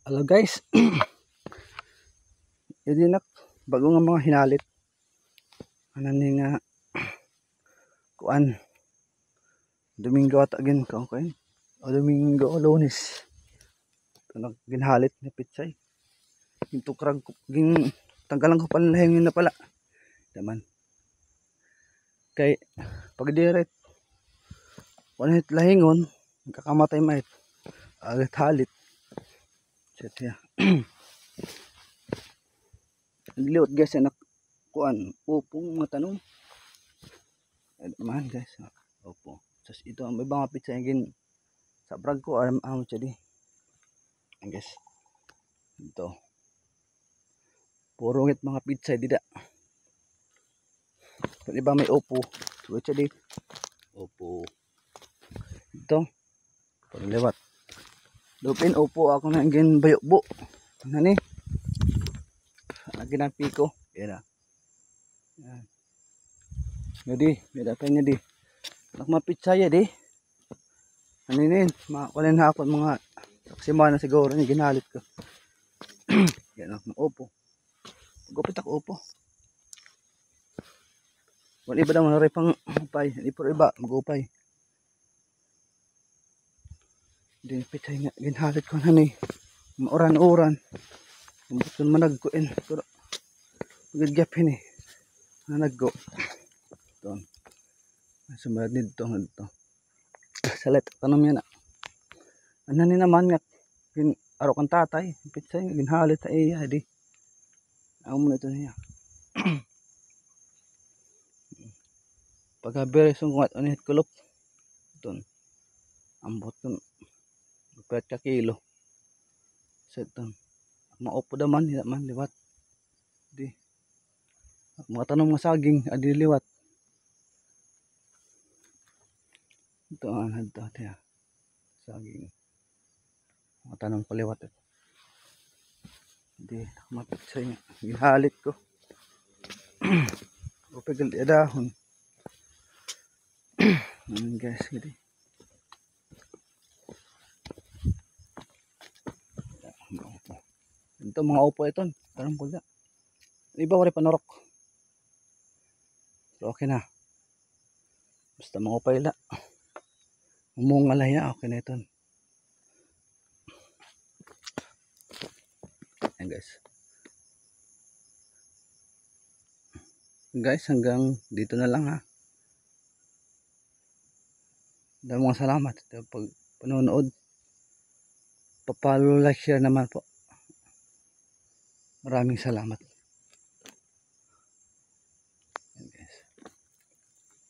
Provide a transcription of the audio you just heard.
Hello guys, hindi na bago nga mga hinalit. Ano ni nga kuan Domingo at again ko o Domingo o Lunes. Ito ginhalit ni pitsay. Yung tukrag ging tanggalan ko pala lahing na pala. Daman. Kay pag direct wanit lahingon kakamatay mait. Alit halit. Set ya. Nagliwat guys anak kuan upong matanong. Man guys. Opo. Tapos ito ang may mga pizza yung sa brag ko alam siya di. Ayan guys. Ito. Puro ngit mga pizza dida. Pwede ba may opo? Tuwa siya di. Opo. Ito. Paglewat. Lupin opo ako na yung bayokbo. Ano ni? Lagi ng piko. Yan na. Yan. Jadi, beda pa niya di. Nak mapitsa ya di. Ano yun? Makakunin na ako mga taksimana siguro niya ginalit ko. Yan ako. Opo. Gupit ako opo. Wala iba daw na pang upay. Hindi po iba mag-upay. Hindi pitsay nga. Ginalit ko na ni. Mauran-uran. Bukan managkuin. Pero gagapin eh. Nanaggo. Ito. Sumarad nito. Salit. Tanong yan na. Ano ni naman nga. Araw kang tatay. Pitsay nga. Ginalit sa iya. Di. Ako muna ito niya. Pagka-beres yung kumat. Ano yung kulop. Ito. Ambot ko. Pwet ka kilo. Set ito. Maupo daman. Hindi naman liwat. Di. Mga tanong mga saging. Adi liwat. Ito ang ito. Saging. Mga tanong paliwat ito. Hindi. Mapitsay nga. Gihalit ko. Upigal di dahon. Guys. Hindi. Ito mga upo ito. Parang pula. Iba wala panorok. So okay na. Basta mga upay la. Umungalaya. Okay na ito. Ayan guys. Guys hanggang dito na lang ha. Dahil mga salamat. Pag panonood. Papalo like share naman po. Maraming salamat.